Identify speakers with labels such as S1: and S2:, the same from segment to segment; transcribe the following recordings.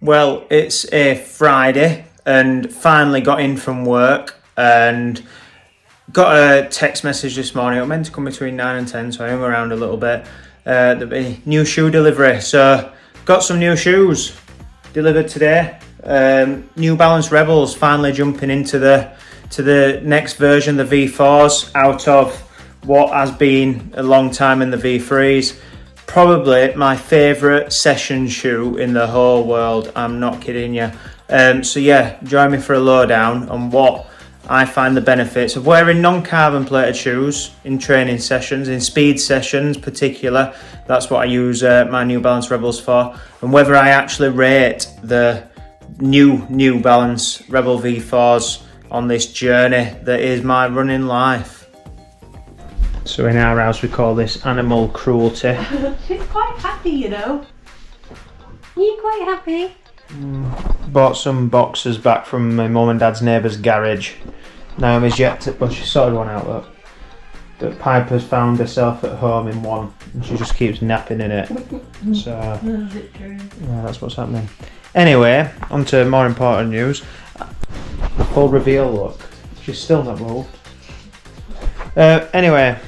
S1: Well, it's a Friday and finally got in from work and got a text message this morning. I'm meant to come between 9 and 10, so I hung around a little bit. There'll be new shoe delivery, so got some new shoes delivered today. New Balance Rebels finally jumping into the next version, the V4s, out of what has been a long time in the V3s. Probably my favourite session shoe in the whole world. I'm not kidding you. So yeah, join me for a lowdown on what I find the benefits of wearing non-carbon plated shoes in training sessions, in speed sessions particular. That's what I use my New Balance Rebels for, and whether I actually rate the New Balance Rebel V4s on this journey that is my running life. So in our house we call this animal cruelty.
S2: She's quite happy, you know. You're quite happy.
S1: Bought some boxes back from my mum and dad's neighbour's garage. Naomi's yet to, well, she sorted one out, look. But Piper's found herself at home in one and she just keeps napping in it. So
S2: Is it true?
S1: yeah, that's what's happening. Anyway, on to more important news. Full reveal, look. She's still not moved. Anyway,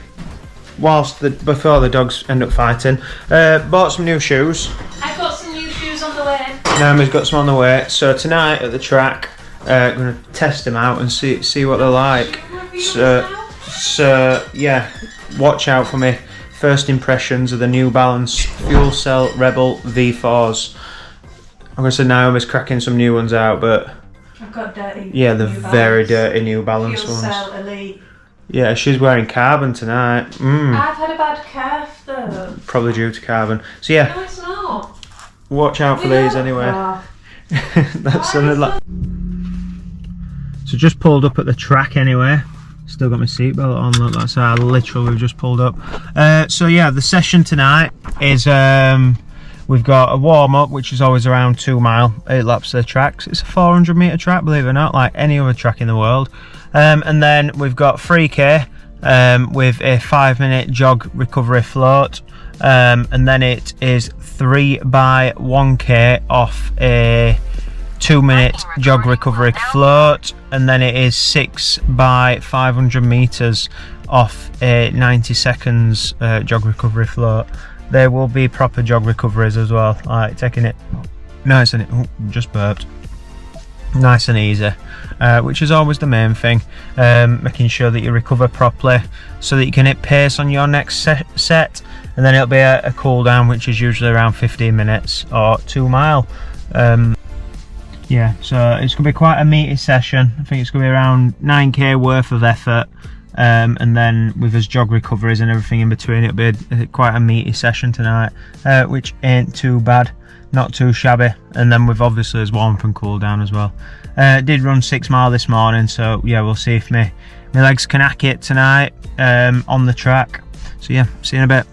S1: before the dogs end up fighting, bought some new shoes.
S2: I've got some new shoes on the way.
S1: Naomi's got some on the way. So tonight at the track, I'm going to test them out and see what they're like. So yeah, watch out for me. First impressions of the New Balance Fuel Cell Rebel V4s. I'm going to say Naomi's cracking some new ones out, but
S2: I've got dirty.
S1: yeah, the
S2: New
S1: very
S2: Balance.
S1: dirty New Balance
S2: Fuel
S1: ones.
S2: Cell Elite.
S1: Yeah, she's wearing carbon tonight.
S2: I've had a bad calf though.
S1: Probably due to carbon. So yeah,
S2: No, it's not.
S1: watch out for these anyway. That's like. So just pulled up at the track anyway. Still got my seatbelt on. Look, that's how literal we've just pulled up. So yeah, the session tonight is we've got a warm up, which is always around 2 mile, 8 laps of the tracks. It's a 400 metre track, believe it or not, like any other track in the world. And then we've got 3k with a 5-minute jog recovery float. And then it is 3 by 1k off a 2-minute jog recovery float, and then it is 6 by 500 meters off a 90 seconds jog recovery float. There will be proper jog recoveries as well, like taking it nice and just burped, nice and easy, which is always the main thing. Making sure that you recover properly so that you can hit pace on your next set, and then it'll be a cool down, which is usually around 15 minutes or 2 mile. Yeah, so it's going to be quite a meaty session. I think it's going to be around 9k worth of effort, and then with us jog recoveries and everything in between, it'll be quite a meaty session tonight, which ain't too bad, not too shabby. And then with obviously as warmth and cool down as well. Did run 6 mile this morning, so yeah, we'll see if my legs can hack it tonight on the track. So yeah, see you in a bit.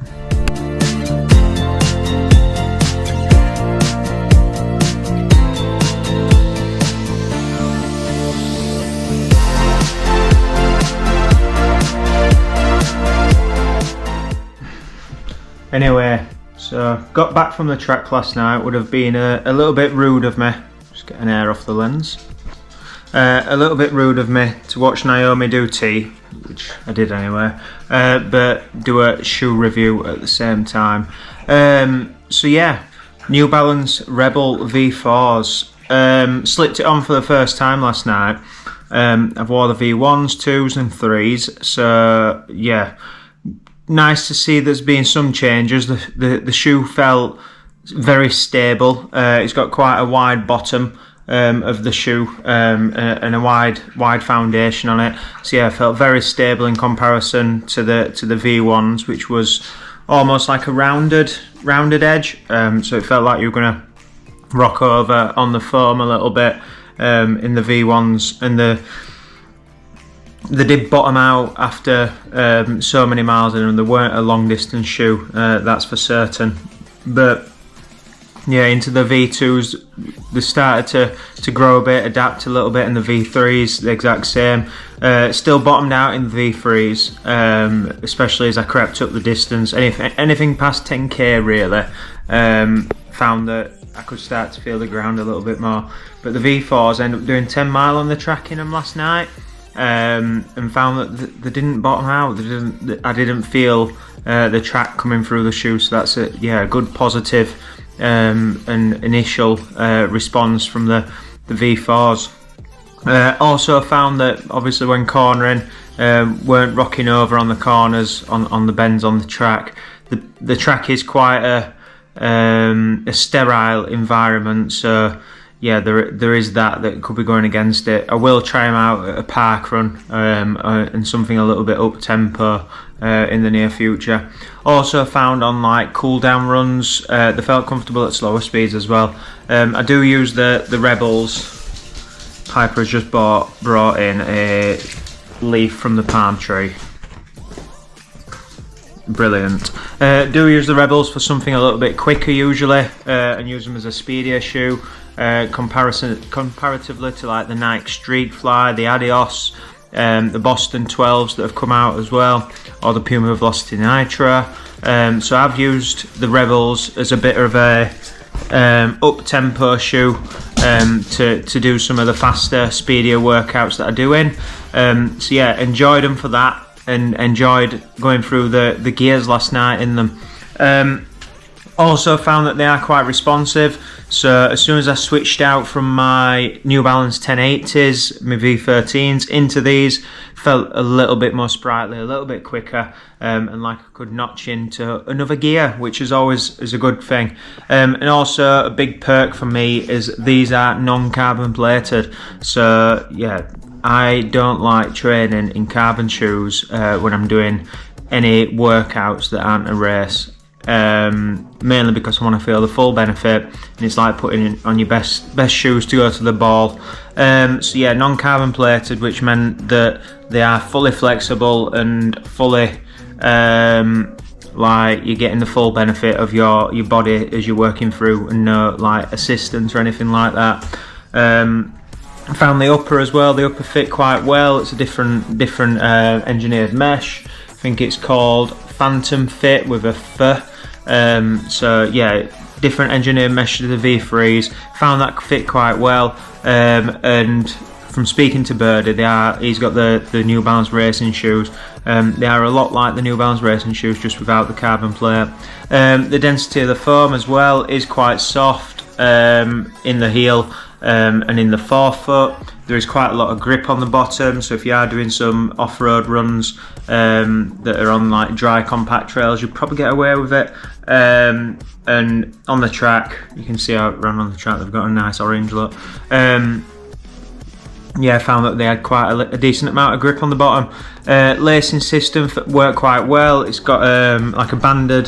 S1: Anyway, so got back from the track last night. Would have been a little bit rude of me, just getting air off the lens, a little bit rude of me to watch Naomi do tea, which I did anyway, but do a shoe review at the same time. So yeah, New Balance Rebel V4s, slipped it on for the first time last night. I've wore the V1s, 2s and 3s, so yeah, nice to see there's been some changes. The shoe felt very stable. It's got quite a wide bottom of the shoe, and a wide foundation on it. So yeah, it felt very stable in comparison to the V1s, which was almost like a rounded edge. So it felt like you were gonna rock over on the foam a little bit in the V1s, and they did bottom out after so many miles in them. They weren't a long distance shoe, that's for certain. But yeah, into the V2s, they started to grow a bit, adapt a little bit, and the V3s, the exact same. Still bottomed out in the V3s, especially as I crept up the distance. Anything past 10k really, found that I could start to feel the ground a little bit more. But the V4s ended up doing 10 mile on the track in them last night, and found that they didn't bottom out. I didn't feel the track coming through the shoe, so that's a good positive and initial response from the V4s. Also found that obviously when cornering, weren't rocking over on the corners, on the bends on the track. The track is quite a sterile environment, so yeah, there is that could be going against it. I will try them out at a parkrun and something a little bit up tempo in the near future. Also found on like cool down runs, they felt comfortable at slower speeds as well. I do use the Rebels. Piper has just brought in a leaf from the palm tree. Brilliant. Do use the Rebels for something a little bit quicker usually, and use them as a speedier shoe. Comparatively to like the Nike Streak Fly, the Adios, the Boston 12s that have come out as well, or the Puma Velocity Nitra. So I've used the Rebels as a bit of a up-tempo shoe to do some of the faster, speedier workouts that I do in. So yeah, enjoyed them for that, and enjoyed going through the gears last night in them. Also found that they are quite responsive, so as soon as I switched out from my New Balance 1080s, my V13s, into these, felt a little bit more sprightly, a little bit quicker, and like I could notch into another gear, which is always a good thing. And also a big perk for me is these are non-carbon plated, so yeah, I don't like training in carbon shoes when I'm doing any workouts that aren't a race. Mainly because I want to feel the full benefit, and it's like putting on your best shoes to go to the ball. So yeah, non-carbon plated, which meant that they are fully flexible and fully like you're getting the full benefit of your body as you're working through, and no like assistance or anything like that. I found the upper as well. The upper fit quite well. It's a different engineered mesh. I think it's called Phantom Fit with a F. So yeah, different engineered mesh to the V3s. Found that fit quite well. And from speaking to Birdie, he's got the New Balance racing shoes. They are a lot like the New Balance racing shoes, just without the carbon plate. The density of the foam as well is quite soft in the heel and in the forefoot. There is quite a lot of grip on the bottom, so if you are doing some off-road runs that are on like dry compact trails, you'll probably get away with it. And on the track, you can see how it ran on the track. They've got a nice orange look. Yeah, I found that they had quite a decent amount of grip on the bottom. Lacing system worked quite well. It's got like a banded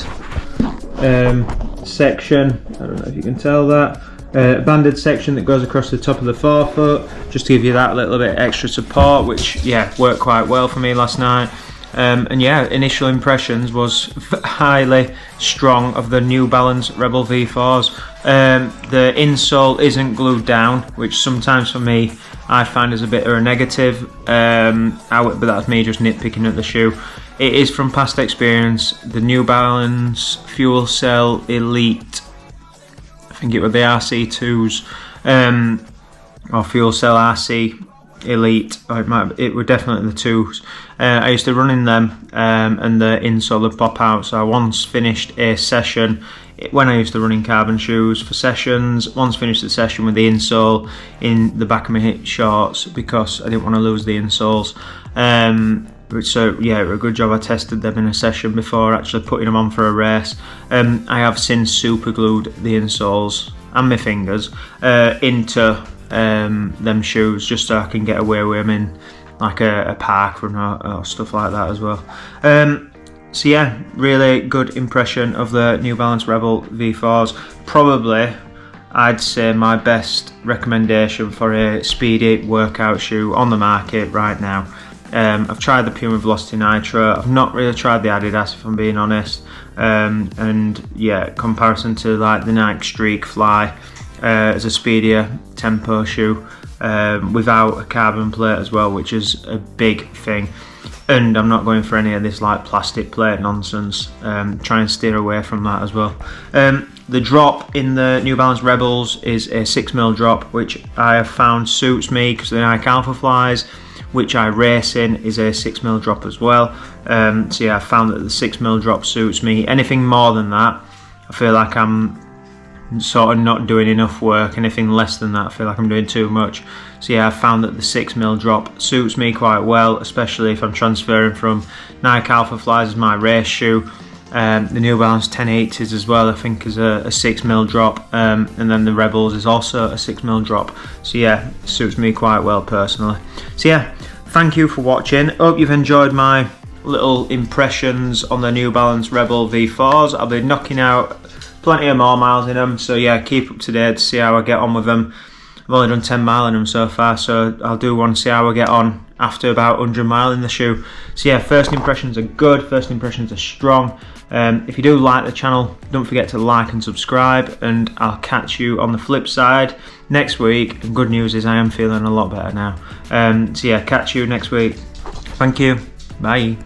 S1: section. I don't know if you can tell that. A banded section that goes across the top of the forefoot, just to give you that little bit extra support, which yeah, worked quite well for me last night. And yeah, initial impressions was highly strong of the New Balance Rebel V4s. The insole isn't glued down, which sometimes for me I find is a bit of a negative, but that's me just nitpicking at the shoe. It is from past experience, the New Balance Fuel Cell Elite, I think it was the RC2s, or Fuel Cell RC Elite, or it were definitely the 2s. I used to run in them, and the insole would pop out, so I once finished a session when I used to run in carbon shoes for sessions. Once finished the session with the insole in the back of my hip shorts because I didn't want to lose the insoles. So yeah, it was a good job I tested them in a session before actually putting them on for a race. I have since super glued the insoles and my fingers into them shoes, just so I can get away with them in like a park run or stuff like that as well. So yeah, really good impression of the New Balance Rebel V4s. Probably I'd say my best recommendation for a speedy workout shoe on the market right now. I've tried the Puma Velocity Nitra. I've not really tried the Adidas, if I'm being honest. And yeah, comparison to like the Nike Streak Fly as a speedier tempo shoe without a carbon plate as well, which is a big thing. and I'm not going for any of this like plastic plate nonsense. Try and steer away from that as well. The drop in the New Balance Rebels is a 6mm drop, which I have found suits me because the Nike Alpha Flies, which I race in, is a 6mm drop as well. So yeah, I found that the 6mm drop suits me. Anything more than that, I feel like I'm sort of not doing enough work. Anything less than that, I feel like I'm doing too much. So yeah, I found that the 6mm drop suits me quite well, especially if I'm transferring from Nike Alpha Flies as my race shoe. The New Balance 1080s as well, I think, is a 6mm drop, and then the Rebels is also a 6mm drop. So yeah, it suits me quite well personally. So yeah, thank you for watching. Hope you've enjoyed my little impressions on the New Balance Rebel V4s. I'll be knocking out plenty of more miles in them, so yeah, keep up to date to see how I get on with them. I've only done 10 mile in them so far, so I'll do one to see how I get on after about 100 mile in the shoe. So yeah, first impressions are good, first impressions are strong. If you do like the channel, don't forget to like and subscribe, and I'll catch you on the flip side next week. And good news is I am feeling a lot better now. So yeah, catch you next week. Thank you. Bye.